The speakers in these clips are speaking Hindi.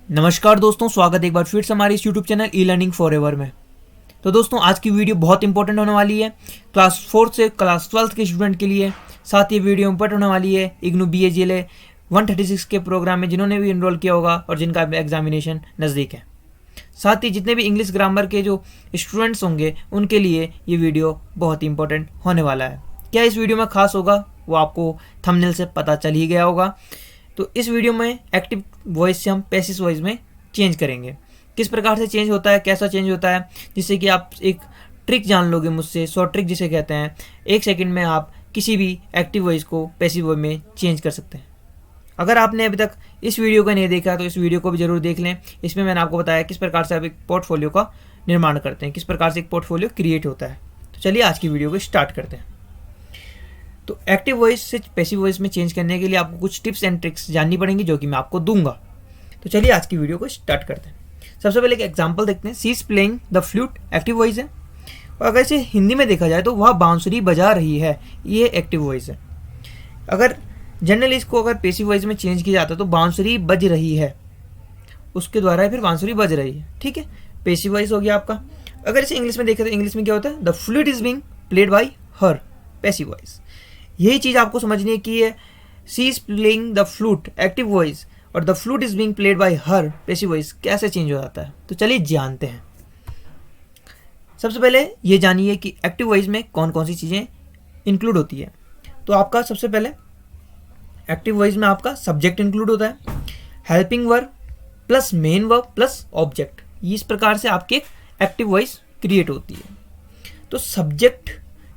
नमस्कार दोस्तों, स्वागत है एक बार फिर से हमारे इस YouTube channel e learning for ever में। तो दोस्तों, आज की वीडियो बहुत इंपॉर्टेंट होने वाली है क्लास 4 से क्लास 12 के स्टूडेंट के लिए। साथ ही वीडियो इंपॉर्टेंट होने वाली है इग्नू BA/GLA 136 के प्रोग्राम में जिन्होंने भी इनरोल किया होगा और जिनका एग्जामिनेशन नज़दीक है। साथ ही जितने भी इंग्लिश ग्रामर के जो स्टूडेंट्स होंगे उनके लिए ये वीडियो बहुत ही इंपॉर्टेंट होने वाला है। क्या इस वीडियो में खास होगा वो आपको थंबनेल से पता चल ही गया होगा। तो इस वीडियो में एक्टिव वॉइस से हम पैसिव वॉइस में चेंज करेंगे। किस प्रकार से चेंज होता है, कैसा चेंज होता है, जिससे कि आप एक ट्रिक जान लोगे मुझसे, शॉर्ट ट्रिक जिसे कहते हैं। 1 सेकंड में आप किसी भी एक्टिव वॉइस को पैसिव वॉइस में चेंज कर सकते हैं। अगर आपने अभी तक इस वीडियो को नहीं देखा तो इस वीडियो को भी जरूर देख लें। इसमें मैंने आपको बताया किस प्रकार से आप एक पोर्टफोलियो का निर्माण करते हैं, किस प्रकार से एक पोर्टफोलियो क्रिएट होता है। तो चलिए आज की वीडियो को स्टार्ट करते हैं। तो एक्टिव वॉइस से पैसिव वॉइस में चेंज करने के लिए आपको कुछ टिप्स एंड ट्रिक्स जाननी पड़ेंगी जो कि मैं आपको दूंगा। तो चलिए आज की वीडियो को स्टार्ट करते हैं। सबसे पहले एक एग्जांपल देखते हैं। She is playing the flute, active voice है। और अगर इसे हिंदी में देखा जाए तो वह बांसुरी बजा रही है, ये एक्टिव वॉइस है। अगर जनरली इसको अगर पैसिव वॉइस में चेंज किया जाता है तो बांसुरी बज रही है, उसके द्वारा फिर बांसुरी बज रही है। ठीक है, पैसिव वॉइस हो गया आपका। अगर इसे इंग्लिश में देखें तो इंग्लिश में क्या होता है, the flute is being played by her, passive voice. यही चीज़ आपको समझनी है कि ये she is playing the flute, active voice, और the flute is being played by her, passive voice, कैसे चेंज हो जाता है। तो चलिए जानते हैं। सबसे पहले ये जानिए कि एक्टिव वॉइस में कौन कौन सी चीज़ें इंक्लूड होती है। तो आपका सबसे पहले एक्टिव वॉइस में आपका सब्जेक्ट इंक्लूड होता है, helping verb plus main verb plus object. इस प्रकार से आपकी एक एक्टिव वॉइस क्रिएट होती है। तो सब्जेक्ट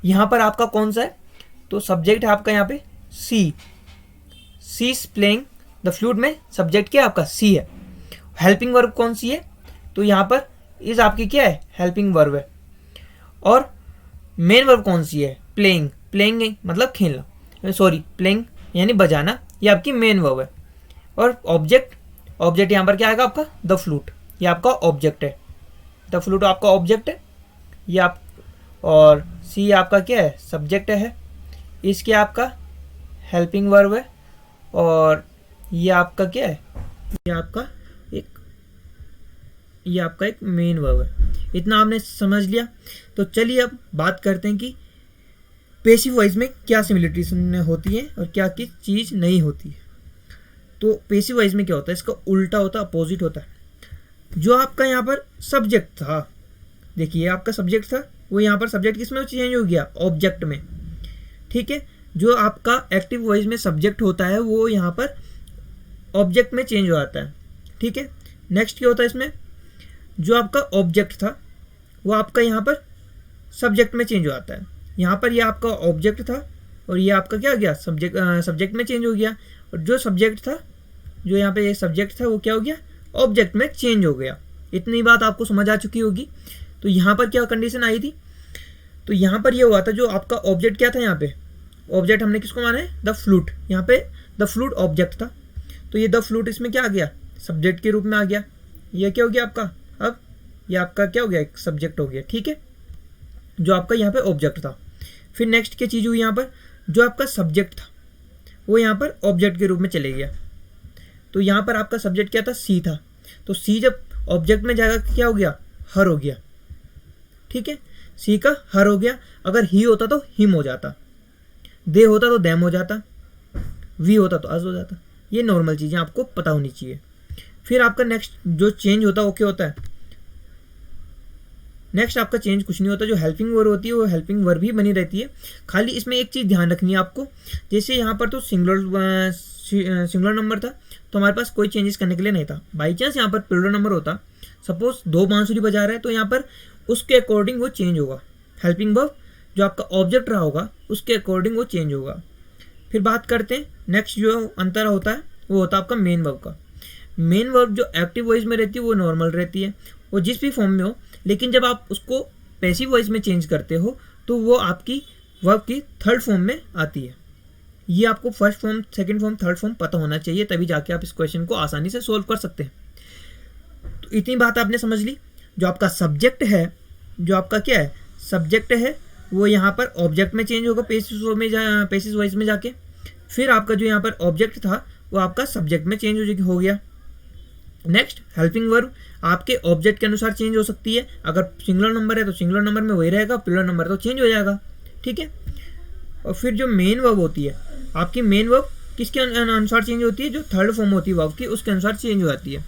यहाँ पर आपका कौन सा है, तो सब्जेक्ट है आपका यहाँ पे सी इज प्लेइंग द फ्लूट में सब्जेक्ट क्या है आपका सी है। हेल्पिंग वर्ब कौन सी है, तो यहाँ पर इज आपकी क्या है, हेल्पिंग वर्ब है। और मेन वर्ब कौन सी है, प्लेइंग, प्लेइंग मतलब खेलना, सॉरी प्लेइंग यानी बजाना, ये आपकी मेन वर्ब है। और ऑब्जेक्ट यहाँ पर क्या आएगा आपका, द फ्लूट, ये आपका ऑब्जेक्ट है। द फ्लूट आपका ऑब्जेक्ट है ये आप, और सी आपका क्या है, सब्जेक्ट है। इसके आपका हेल्पिंग वर्ब है, और ये आपका क्या है, ये आपका एक मेन वर्ब है। इतना आपने समझ लिया। तो चलिए अब बात करते हैं कि पैसिव वॉइस में क्या सिमिलरिटीज होती है और क्या की चीज़ नहीं होती है। तो पैसिव वॉइस में क्या होता है, इसका उल्टा होता है, अपोजिट होता है। जो आपका यहाँ पर सब्जेक्ट था, देखिए आपका सब्जेक्ट था, वो यहाँ पर सब्जेक्ट किस में चेंज हो गया, ऑब्जेक्ट में। ठीक है, जो आपका एक्टिव वॉइस में सब्जेक्ट होता है वो यहाँ पर ऑब्जेक्ट में चेंज हो जाता है। ठीक है, नेक्स्ट क्या होता है इसमें, जो आपका ऑब्जेक्ट था वो आपका यहाँ पर सब्जेक्ट में चेंज हो जाता है। यहाँ पर ये आपका ऑब्जेक्ट था और ये आपका क्या हो गया, सब्जेक्ट में चेंज हो गया। और जो सब्जेक्ट था, जो यहाँ पे ये सब्जेक्ट था वो क्या हो गया, ऑब्जेक्ट में चेंज हो गया। इतनी बात आपको समझ आ चुकी होगी। तो यहाँ पर क्या कंडीशन आई थी, तो यहाँ पर ये हुआ था, जो आपका ऑब्जेक्ट क्या था, यहाँ पे ऑब्जेक्ट हमने किसको माना है, द फ्लूट। यहाँ पे द फ्लूट ऑब्जेक्ट था, तो ये द फ्लूट इसमें क्या आ गया, सब्जेक्ट के रूप में आ गया। ये क्या हो गया आपका, अब ये आपका क्या हो गया, एक सब्जेक्ट हो गया। ठीक है, जो आपका यहाँ पे ऑब्जेक्ट था। फिर नेक्स्ट क्या चीज़ हुई यहाँ पर, जो आपका सब्जेक्ट था वो यहाँ पर ऑब्जेक्ट के रूप में चले गया। तो यहाँ पर आपका सब्जेक्ट क्या था, सी था। तो सी जब ऑब्जेक्ट में जाएगा क्या हो गया, हर हो गया। ठीक है, सी का हर हो गया। अगर ही होता तो हिम हो जाता, दे होता तो दैम हो जाता, वी होता तो अस हो जाता। ये नॉर्मल चीज़ें आपको पता होनी चाहिए। फिर आपका नेक्स्ट जो चेंज होता है वो क्या होता है, नेक्स्ट आपका चेंज कुछ नहीं होता। जो हेल्पिंग वर्ब होती है वो हेल्पिंग वर्ब ही बनी रहती है। खाली इसमें एक चीज़ ध्यान रखनी है आपको, जैसे यहाँ पर तो सिंगुलर नंबर था तो हमारे पास कोई चेंजेस करने के लिए नहीं था। बाई चांस यहाँ पर प्लूरल नंबर होता, सपोज 2 बांसुरी बजा रहा है, तो यहाँ पर उसके अकॉर्डिंग वो चेंज होगा। हेल्पिंग वर्ब जो आपका ऑब्जेक्ट रहा होगा उसके अकॉर्डिंग वो चेंज होगा। फिर बात करते हैं नेक्स्ट जो अंतर होता है वो होता है आपका मेन वर्ब का। मेन वर्ब जो एक्टिव वॉइस में रहती है वो नॉर्मल रहती है, वो जिस भी फॉर्म में हो। लेकिन जब आप उसको पैसिव वॉइस में चेंज करते हो तो वो आपकी वर्ब की थर्ड फॉर्म में आती है। ये आपको first form, second form, third form पता होना चाहिए, तभी जाके आप इस क्वेश्चन को आसानी से सोल्व कर सकते हैं। तो इतनी बात आपने समझ ली। जो आपका सब्जेक्ट है, जो आपका क्या है, सब्जेक्ट है, वो यहाँ पर ऑब्जेक्ट में चेंज होगा पैसिव वॉइस में जाके। फिर आपका जो यहाँ पर ऑब्जेक्ट था वो आपका सब्जेक्ट में चेंज हो गया। नेक्स्ट हेल्पिंग वर्ब आपके ऑब्जेक्ट के अनुसार चेंज हो सकती है। अगर सिंगुलर नंबर है तो सिंगुलर नंबर में वही रहेगा, प्लूरल नंबर तो चेंज हो जाएगा, ठीक है। और फिर जो मेन वर्ब होती है आपकी, मेन वर्ब किसके अनुसार चेंज होती है, जो थर्ड फॉर्म होती है वर्ब की उसके अनुसार चेंज हो जाती है।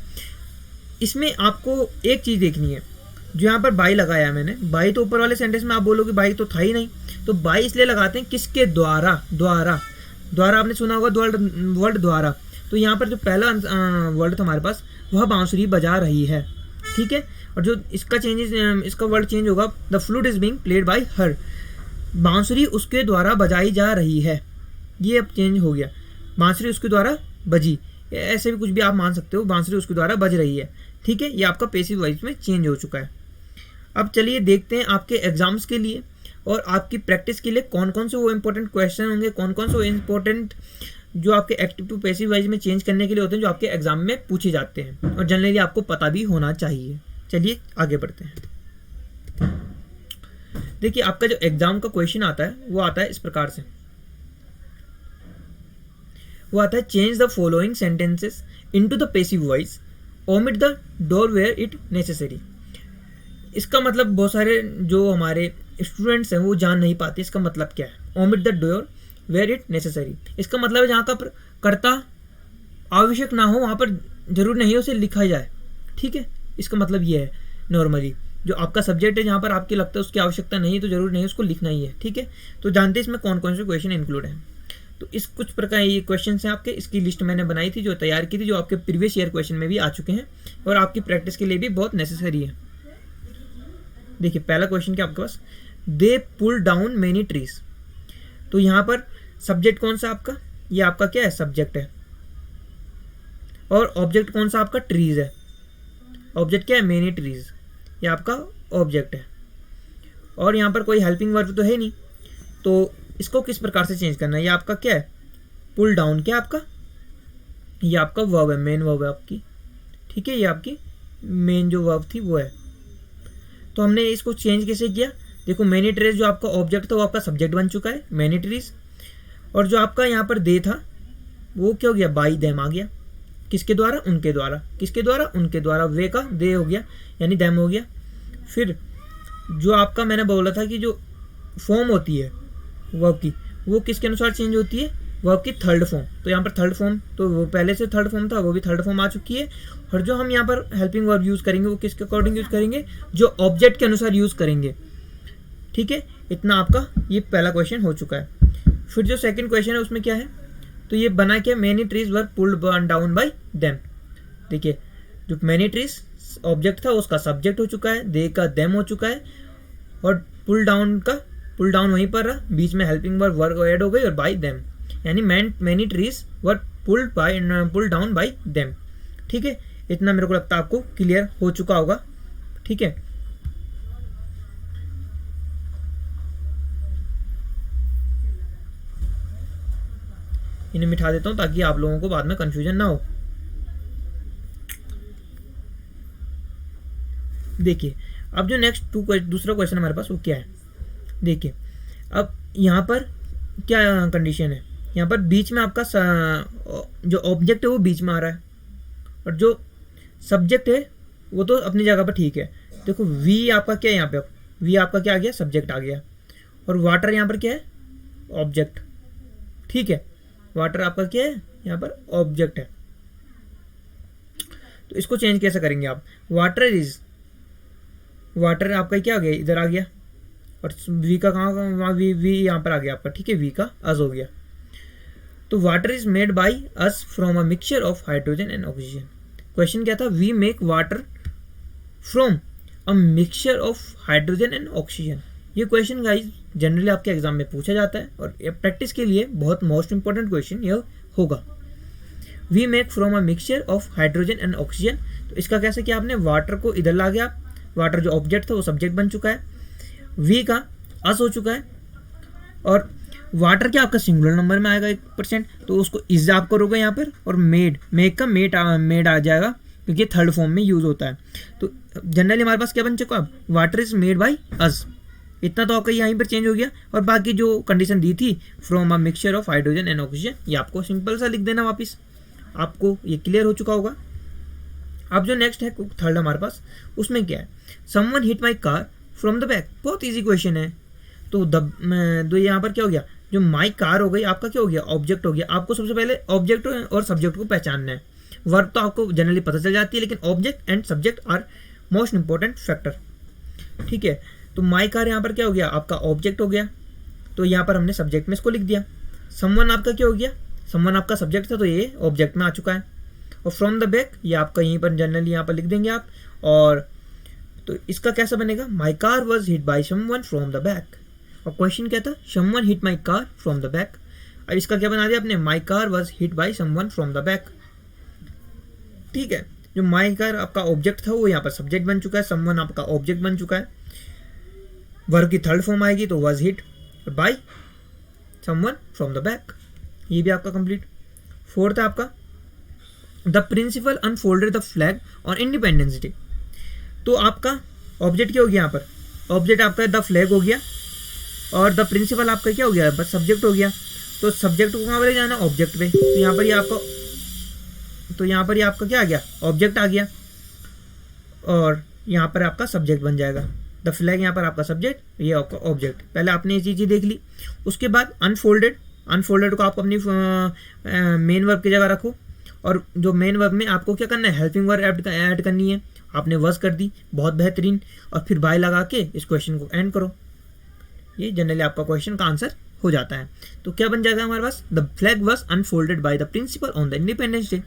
इसमें आपको एक चीज़ देखनी है, जो यहाँ पर बाई लगाया है मैंने, बाई तो ऊपर वाले सेंटेंस में आप बोलोगे बाई तो था ही नहीं, तो बाई इसलिए लगाते हैं किसके द्वारा, द्वारा, द्वारा आपने सुना होगा वर्ड द्वारा। तो यहाँ पर जो पहला वर्ड था हमारे पास वह बांसुरी बजा रही है, ठीक है। और जो इसका चेंजेस, इसका वर्ड चेंज होगा, the flute is being played by हर, बांसुरी उसके द्वारा बजाई जा रही है, ये अब चेंज हो गया, बांसुरी उसके द्वारा बजी, ऐसे भी कुछ भी आप मान सकते हो, बांसुरी उसके द्वारा बज रही है, ठीक है। ये आपका पैसिव वॉइस में चेंज हो चुका है। अब चलिए देखते हैं आपके एग्जाम्स के लिए और आपकी प्रैक्टिस के लिए कौन कौन से वो इंपॉर्टेंट क्वेश्चन होंगे, कौन कौन से वो इंपॉर्टेंट जो आपके एक्टिव टू पैसिव वॉइस में चेंज करने के लिए होते हैं, जो आपके एग्जाम में पूछे जाते हैं और जनरली आपको पता भी होना चाहिए। चलिए आगे बढ़ते हैं। देखिए आपका जो एग्जाम का क्वेश्चन आता है वो आता है इस प्रकार से, वो आता है change the following sentences into the passive voice, omit the doer where it necessary. इसका मतलब बहुत सारे जो हमारे स्टूडेंट्स हैं वो जान नहीं पाते इसका मतलब क्या है। Omit the doer where it necessary, इसका मतलब है जहाँ का कर्ता आवश्यक ना हो वहाँ पर जरूर नहीं है उसे लिखा जाए, ठीक है। इसका मतलब ये है नॉर्मली जो आपका सब्जेक्ट है जहाँ पर आपके लगता है उसकी आवश्यकता नहीं है तो जरूर नहीं है उसको लिखना ही है, ठीक है। तो जानते हैं इसमें कौन कौन से क्वेश्चन इंक्लूड हैं। तो इस कुछ प्रकार ये क्वेश्चन हैं आपके, इसकी लिस्ट मैंने बनाई थी, जो तैयार की थी, जो आपके प्रीवियस ईयर क्वेश्चन में भी आ चुके हैं और आपकी प्रैक्टिस के लिए भी बहुत नेसेसरी है। देखिए पहला क्वेश्चन क्या आपके पास, दे पुल डाउन मेनी ट्रीज। तो यहाँ पर सब्जेक्ट कौन सा आपका, ये आपका क्या है, सब्जेक्ट है, और ऑब्जेक्ट कौन सा आपका, ट्रीज है। ऑब्जेक्ट क्या है, मेनी ट्रीज, ये आपका ऑब्जेक्ट है। और यहाँ पर कोई हेल्पिंग वर्ब तो है नहीं, तो इसको किस प्रकार से चेंज करना है, ये आपका क्या है, पुल डाउन, क्या आपका, ये आपका वर्ब है, मेन वर्ब है आपकी, ठीक है। ये आपकी मेन जो वर्ब थी वो है। तो हमने इसको चेंज कैसे किया, देखो मेनी ट्रीज जो आपका ऑब्जेक्ट था वो आपका सब्जेक्ट बन चुका है, मेनी ट्रीज, और जो आपका यहाँ पर दे था वो क्या हो गया, बाई देम आ गया, किसके द्वारा, उनके द्वारा, किसके द्वारा, उनके द्वारा, वे का दे हो गया यानी देम हो गया। फिर जो आपका मैंने बोला था कि जो फॉर्म होती है वर्ब की वो किसके अनुसार चेंज होती है, वर्ब की थर्ड फॉर्म। तो यहाँ पर थर्ड फॉर्म, तो वो पहले से थर्ड फॉर्म था वो भी थर्ड फॉर्म आ चुकी है। और जो हम यहाँ पर हेल्पिंग वर्ब यूज़ करेंगे वो किसके अकॉर्डिंग यूज़ करेंगे, जो ऑब्जेक्ट के अनुसार यूज़ करेंगे, ठीक है। इतना आपका ये पहला क्वेश्चन हो चुका है। फिर जो सेकंड क्वेश्चन है उसमें क्या है, तो ये बना क्या, many trees were pulled down by them. देखिए जो मेनी ट्रीज ऑब्जेक्ट था उसका सब्जेक्ट हो चुका है, दे का देम हो चुका है, और पुल डाउन का पुल डाउन वहीं पर रहा, बीच में हेल्पिंग वर्ब ऐड हो गई और बाय देम, यानी many trees were pull down by them, ठीक है। इतना मेरे को लगता है आपको क्लियर हो चुका होगा, ठीक है। इन्हें मिटा देता हूं ताकि आप लोगों को बाद में कंफ्यूजन ना हो। देखिए अब जो नेक्स्ट दूसरा क्वेश्चन हमारे पास वो क्या है, देखिए अब यहाँ पर क्या कंडीशन है, यहाँ पर बीच में आपका जो ऑब्जेक्ट है वो बीच में आ रहा है और जो सब्जेक्ट है वो तो अपनी जगह पर ठीक है। देखो वी आपका क्या है, यहाँ पे वी आपका क्या आ गया, सब्जेक्ट आ गया, और वाटर यहाँ पर क्या है, ऑब्जेक्ट, ठीक है। वाटर आपका क्या है, यहाँ पर ऑब्जेक्ट है। तो इसको चेंज कैसे करेंगे आप, वाटर इज, वाटर आपका क्या आ गया, इधर आ गया, और वी का कहाँ, वहाँ वी यहाँ पर आ गया आपका, ठीक है, वी का अस हो गया। तो water is made by us from a mixture of hydrogen and oxygen. Question क्या था, we make water from a mixture of hydrogen and oxygen. ये क्वेश्चन गाइस जनरली आपके एग्जाम में पूछा जाता है और प्रैक्टिस के लिए बहुत मोस्ट इंपॉर्टेंट क्वेश्चन यह होगा। We make from a mixture of hydrogen and oxygen. तो इसका कैसे किया आपने, वाटर को इधर ला गया, वाटर जो ऑब्जेक्ट था वो सब्जेक्ट बन चुका है, वी का अस हो चुका है, और वाटर क्या आपका सिंगुलर नंबर में आएगा 1%, तो उसको इज आप करोगे यहाँ पर, और मेड का मेड आ जाएगा क्योंकि थर्ड फॉर्म में यूज होता है। तो जनरली हमारे पास क्या बन चुका, अब वाटर इज मेड बाई अस, इतना तो आपका यहीं पर चेंज हो गया। और बाकी जो कंडीशन दी थी from a mixture of hydrogen and oxygen, ये आपको सिंपल सा लिख देना वापस, आपको ये क्लियर हो चुका होगा। अब जो नेक्स्ट है थर्ड हमारे पास, उसमें क्या है, someone hit my car from the back. बहुत ईजी क्वेश्चन है। तो यहाँ पर क्या हो गया, जो माई कार हो गई आपका क्या हो गया, ऑब्जेक्ट हो गया। आपको सबसे पहले ऑब्जेक्ट और सब्जेक्ट को पहचानना है। वर्ब तो आपको जनरली पता चल जाती है, लेकिन object and subject are most important factor. ठीक है, तो माई कार यहाँ पर क्या हो गया, आपका ऑब्जेक्ट हो गया, तो यहाँ पर हमने सब्जेक्ट में इसको लिख दिया। समवन आपका क्या हो गया, समवन आपका सब्जेक्ट था, तो ये ऑब्जेक्ट में आ चुका है। और फ्रॉम द बैक ये आपका यहीं पर जनरली यहाँ पर लिख देंगे आप। और तो इसका कैसा बनेगा, my car was hit by someone from the back. और क्वेश्चन क्या था, someone hit my car from the back. अब इसका क्या बना दिया आपने, my car was hit by someone from the back. ठीक है, जो माई कार आपका ऑब्जेक्ट था वो यहाँ पर सब्जेक्ट बन चुका है, समवन आपका ऑब्जेक्ट बन चुका है। वर्ब की थर्ड फॉर्म आएगी तो was hit by someone from the back. ये भी आपका कंप्लीट। फोर्थ है आपका, the principal unfolded the flag on Independence Day. तो आपका ऑब्जेक्ट क्या हो गया, यहाँ पर ऑब्जेक्ट आपका द फ्लैग हो गया, और द प्रिंसिपल आपका क्या हो गया, बस सब्जेक्ट हो गया। तो सब्जेक्ट को कहाँ पर ले जाना, ऑब्जेक्ट पे। तो यहाँ पर ये आपका क्या आ गया, ऑब्जेक्ट आ गया, और यहाँ पर आपका सब्जेक्ट बन जाएगा। द फ्लैग यहाँ पर आपका सब्जेक्ट, ये आपका ऑब्जेक्ट। पहले आपने ये चीज़ें देख ली। उसके बाद अनफोल्डेड को आप अपनी मेन वर्ब की जगह रखो, और जो मेन वर्ब में आपको क्या करना है, हेल्पिंग वर्ब ऐड करनी है। आपने वॉज कर दी, बहुत बेहतरीन, और फिर बाय लगा के इस क्वेश्चन को एंड करो। ये जनरली आपका क्वेश्चन का आंसर हो जाता है। तो क्या बन जाएगा हमारे पास, the flag was unfolded by the principal on the Independence Day.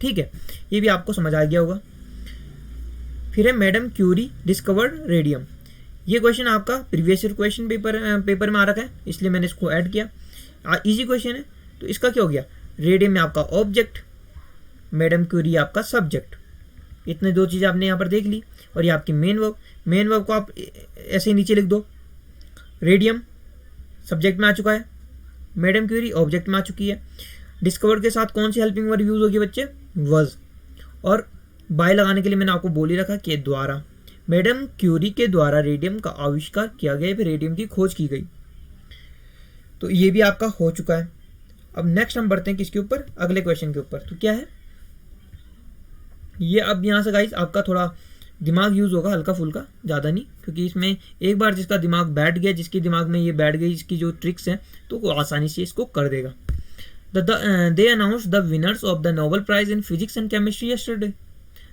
ठीक है, ये भी आपको समझ आ गया होगा। फिर है मैडम क्यूरी डिस्कवर्ड रेडियम। ये क्वेश्चन आपका प्रीवियस ईयर क्वेश्चन पेपर में आ रखा है, इसलिए मैंने इसको ऐड किया। इजी क्वेश्चन है। तो इसका क्या हो गया, रेडियम में आपका ऑब्जेक्ट, मैडम क्यूरी आपका सब्जेक्ट। इतने दो चीज़ आपने यहाँ पर देख ली। और ये आपकी मेन वर्ब को आप ऐसे ही नीचे लिख दो। रेडियम सब्जेक्ट में आ चुका है, मैडम क्यूरी ऑब्जेक्ट में आ चुकी है। डिस्कवर्ड के साथ कौन सी हेल्पिंग वर्ब यूज होगी बच्चे, वॉज। और बाय लगाने के लिए मैंने आपको बोल ही रखा कि द्वारा, मैडम क्यूरी के द्वारा रेडियम का आविष्कार किया गया, फिर रेडियम की खोज की गई। तो ये भी आपका हो चुका है। अब नेक्स्ट हम बढ़ते हैं किसके ऊपर, अगले क्वेश्चन के ऊपर। तो क्या है ये, अब यहाँ से गाइस आपका थोड़ा दिमाग यूज होगा, हल्का फुल्का, ज़्यादा नहीं, क्योंकि इसमें एक बार जिसका दिमाग बैठ गया, जिसके दिमाग में ये बैठ गई, इसकी जो ट्रिक्स हैं, तो वो आसानी से इसको कर देगा। They announce the winners of the Nobel prize in physics and chemistry yesterday.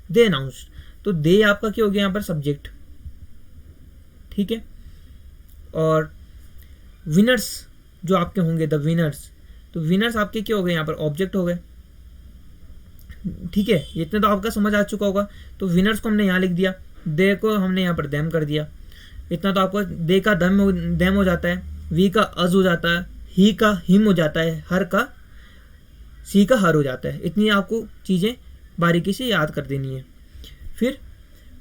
They announce, तो दे आपका क्या हो गया यहाँ पर, सब्जेक्ट। ठीक है, और विनर्स जो आपके होंगे, द विनर्स, तो विनर्स आपके क्या हो गए यहाँ पर, ऑब्जेक्ट हो गए। ठीक है, इतने तो आपका समझ आ चुका होगा। तो विनर्स को हमने यहाँ लिख दिया, दे को हमने यहाँ पर देम कर दिया। इतना तो आपको, दे का देम हो जाता है, वी का अज हो जाता है, ही का हिम हो जाता है, हर का सी का हर हो जाता है। इतनी आपको चीज़ें बारीकी से याद कर देनी है। फिर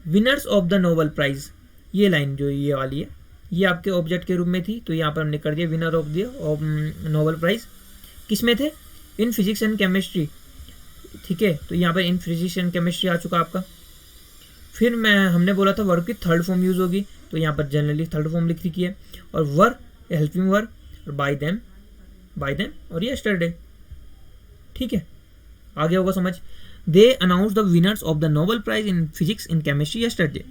winners of the Nobel prize, ये लाइन जो ये वाली है, ये आपके ऑब्जेक्ट के रूप में थी, तो यहाँ पर हमने कर दिया winner of the Nobel prize. किस में थे, इन फिजिक्स एंड केमिस्ट्री। ठीक है, तो यहाँ पर इन फिजिक्स एंड केमिस्ट्री आ चुका आपका। फिर हमने बोला था वर्ब की थर्ड फॉर्म यूज होगी, तो यहाँ पर जनरली थर्ड फॉर्म लिख रखी है, और वर्ब हेल्पिंग वर्ब, और बाय देम और यस्टरडे। ठीक है, आ गया होगा समझ। They announce the winners of the Nobel prize in physics in chemistry yesterday.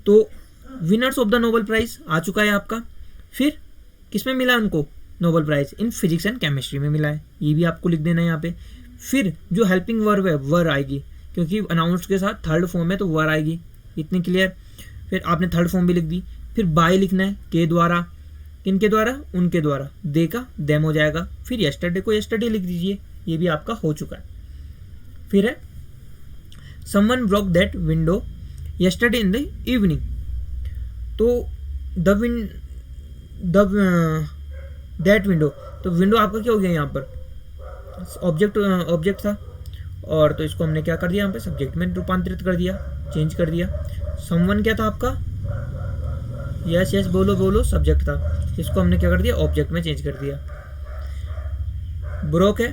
तो winners of the Nobel prize आ चुका है आपका। फिर किस में मिला उनको Nobel prize, in physics and chemistry में मिला है, ये भी आपको लिख देना है यहाँ पे। फिर जो हेल्पिंग वर्ब है वर आएगी, क्योंकि अनाउंस के साथ थर्ड फॉर्म है तो वर आएगी। इतनी क्लियर। फिर आपने थर्ड फॉर्म भी लिख दी। फिर बाय लिखना है, के द्वारा, किनके द्वारा, उनके द्वारा, दे का देम हो जाएगा। फिर यस्टरडे को यस्टरडे लिख दीजिए, ये भी आपका हो चुका है। फिर है someone broke that window yesterday in the evening. तो दैट विंडो, तो विंडो आपका क्या हो गया यहाँ पर, ऑब्जेक्ट था, और तो इसको हमने क्या कर दिया यहाँ पे, सब्जेक्ट में रूपांतरित कर दिया, चेंज कर दिया। समवन क्या था आपका, यस बोलो, सब्जेक्ट था, इसको हमने क्या कर दिया, ऑब्जेक्ट में चेंज कर दिया। ब्रोक है,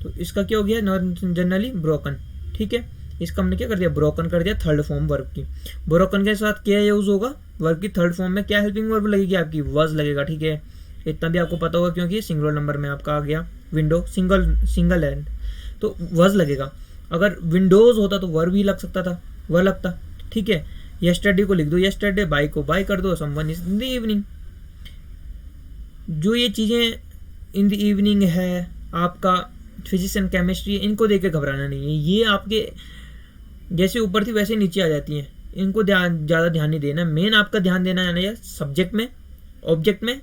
तो इसका क्या हो गया, जनरली ब्रोकन। ठीक है, इसका हमने क्या कर दिया, ब्रोकन कर दिया, थर्ड फॉर्म वर्ब की। ब्रोकन के साथ क्या यूज होगा, वर्ब की थर्ड फॉर्म में क्या हेल्पिंग वर्ब लगेगी आपकी, वॉज लगेगा। ठीक है, इतना भी आपको पता होगा, क्योंकि सिंगुलर नंबर में आपका आ गया, विंडो सिंगल है, तो वॉज लगेगा। अगर विंडोज़ होता तो वर भी लग सकता था, वह लगता, ठीक है। यस्टरडे को लिख दो यस्टरडे, बाय को बाय कर दो, someone is in the evening. जो ये चीज़ें इन द इवनिंग है, आपका फिजिक्स एंड केमिस्ट्री, इनको देख के घबराना नहीं है। ये आपके जैसे ऊपर थी वैसे नीचे आ जाती हैं, इनको ज़्यादा ध्यान नहीं देना। मेन आपका ध्यान देना है ना सब्जेक्ट में, ऑब्जेक्ट में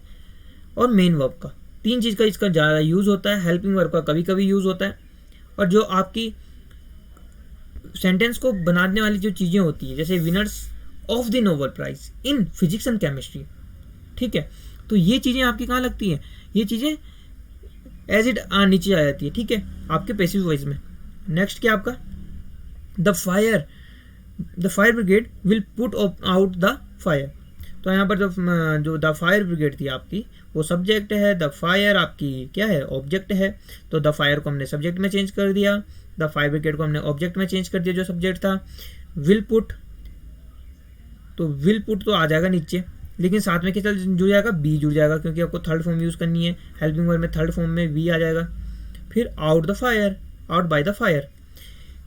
और मेन वर्ब का, 3 चीज़ का इसका ज़्यादा यूज़ होता है। हेल्पिंग वर्ब का कभी कभी यूज़ होता है। और जो आपकी सेंटेंस को बनाने वाली जो चीज़ें होती है, जैसे winners of the Nobel prize in physics and chemistry, ठीक है, तो ये चीज़ें आपकी कहाँ लगती हैं, ये चीज़ें एज इट नीचे आ जाती है, ठीक है, आपके पैसिव वॉइस में। नेक्स्ट क्या आपका, the fire brigade will put out the fire. तो यहाँ पर जो द फायर ब्रिगेड थी आपकी, वो सब्जेक्ट है, द फायर आपकी क्या है, ऑब्जेक्ट है। तो द फायर को हमने सब्जेक्ट में चेंज कर दिया, द फायर ब्रिगेड को हमने ऑब्जेक्ट में चेंज कर दिया जो सब्जेक्ट था। विल पुट, तो विल पुट तो आ जाएगा नीचे, लेकिन साथ में क्या जुड़ जाएगा, बी जुड़ जाएगा, क्योंकि आपको थर्ड फॉर्म यूज़ करनी है। हेल्पिंग वर्ब में थर्ड फॉर्म में वी आ जाएगा। फिर out the fire, out by the fire,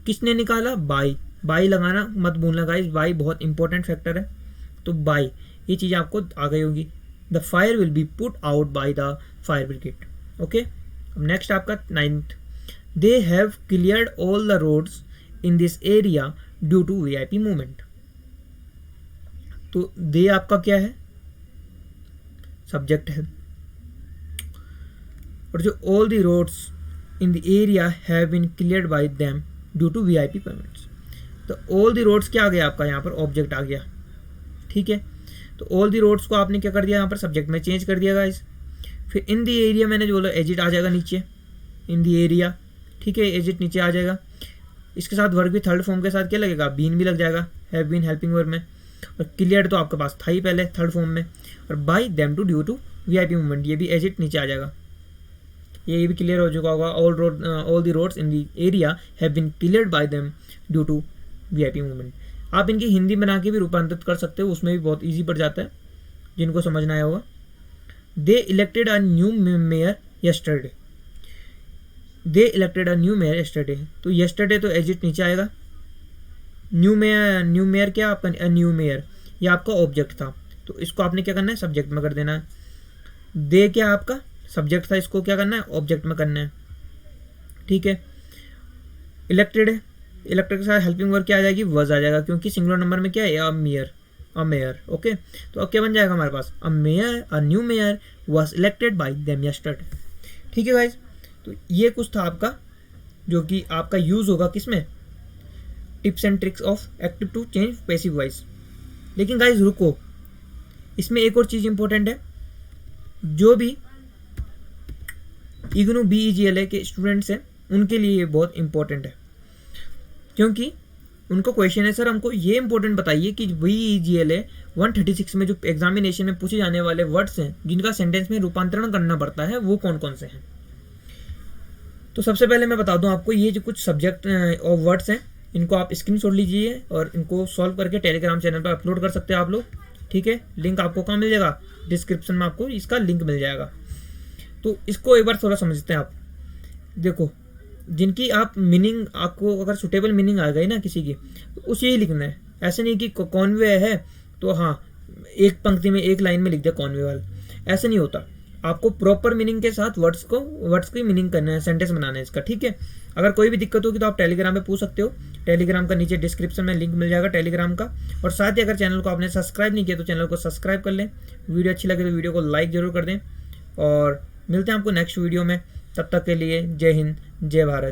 किसने निकाला, बाय। बाय लगाना मत भूलना गाइस, बाय बहुत इंपॉर्टेंट फैक्टर है। तो बाय, ये चीज़ आपको आ गई होगी। The fire will be put out by the fire brigade. Okay, अब नेक्स्ट आपका 9th, they have cleared all the roads in this area due to VIP movement. तो दे आपका क्या है, सब्जेक्ट है, और जो all the roads in the area have been cleared by them due to VIP payments. तो ऑल द रोड्स क्या आ गया आपका, यहाँ पर ऑब्जेक्ट आ गया, ठीक है। तो ऑल द रोड्स को आपने क्या कर दिया, यहाँ पर सब्जेक्ट में चेंज कर दिया गाइस। फिर इन द एरिया मैंने जो बोला, एजिट आ जाएगा नीचे, इन द एरिया, ठीक है, एजिट नीचे आ जाएगा। इसके साथ वर्ब भी थर्ड फॉर्म के साथ क्या लगेगा, बीन भी लग जाएगा, हैव बीन हेल्पिंग वर्ब में। और क्लियर तो आपके पास था ही पहले थर्ड फॉर्म में। और by them to due to VIP movement, ये भी एजिट नीचे आ जाएगा, ये भी क्लियर हो चुका होगा। All the roads in the area have been cleared by them due to VIP movement. आप इनकी हिंदी बना के भी रूपांतरित कर सकते हो, उसमें भी बहुत ईजी पड़ जाता है, जिनको समझना आया होगा। They elected a new mayor yesterday, they elected a new mayor yesterday, तो यस्टरडे तो एजिट नीचे आएगा। न्यू मेयर क्या आपका, न्यू मेयर ये आपका ऑब्जेक्ट था, तो इसको आपने क्या करना है, सब्जेक्ट में कर देना है। दे क्या आपका सब्जेक्ट था, इसको क्या करना है, ऑब्जेक्ट में करना है, ठीक है। इलेक्टेड है, इलेक्टेड के साथ हेल्पिंग वर्ब क्या आ जाएगी, वज आ जाएगा, क्योंकि सिंगुलर नंबर में क्या है, अ मेयर। ओके, तो अब क्या बन जाएगा हमारे पास, a new mayor was elected by them yesterday. ठीक है गाइज, तो ये कुछ था आपका जो कि आपका यूज होगा किसमें, tips and tricks of active to change passive voice. लेकिन गाइज रुको, इसमें एक और चीज़ इंपॉर्टेंट है, जो भी इग्नू BEGLA के स्टूडेंट्स हैं उनके लिए ये बहुत इंपॉर्टेंट है, क्योंकि उनको क्वेश्चन है, सर हमको ये इंपॉर्टेंट बताइए कि BEGLA 136 में जो एग्जामिनेशन में पूछे जाने वाले वर्ड्स हैं जिनका सेंटेंस में रूपांतरण करना पड़ता है वो कौन कौन से हैं। तो सबसे पहले मैं बता दूं आपको, ये जो कुछ सब्जेक्ट और वर्ड्स हैं इनको आप स्क्रीनशॉट लीजिए और इनको सॉल्व करके टेलीग्राम चैनल पर अपलोड कर सकते हैं आप लोग। ठीक है, लिंक आपको कहाँ मिल जाएगा, डिस्क्रिप्शन में आपको इसका लिंक मिल जाएगा। तो इसको एक बार थोड़ा समझते हैं आप। देखो, जिनकी आप मीनिंग, आपको अगर सुटेबल मीनिंग आ गई ना किसी की, तो उसे ही लिखना है। ऐसे नहीं कि कॉन्वे है तो हाँ एक पंक्ति में एक लाइन में लिख दिया कॉन्वे वाला, ऐसे नहीं होता। आपको प्रॉपर मीनिंग के साथ वर्ड्स की मीनिंग करना है, सेंटेंस बनाना है इसका। ठीक है, अगर कोई भी दिक्कत होगी तो आप टेलीग्राम पे पूछ सकते हो। टेलीग्राम का नीचे डिस्क्रिप्शन में लिंक मिल जाएगा टेलीग्राम का। और साथ ही अगर चैनल को आपने सब्सक्राइब नहीं किया तो चैनल को सब्सक्राइब कर लें। वीडियो अच्छी लगे तो वीडियो को लाइक जरूर कर दें, और मिलते हैं आपको नेक्स्ट वीडियो में। तब तक के लिए जय हिंद, जय भारत।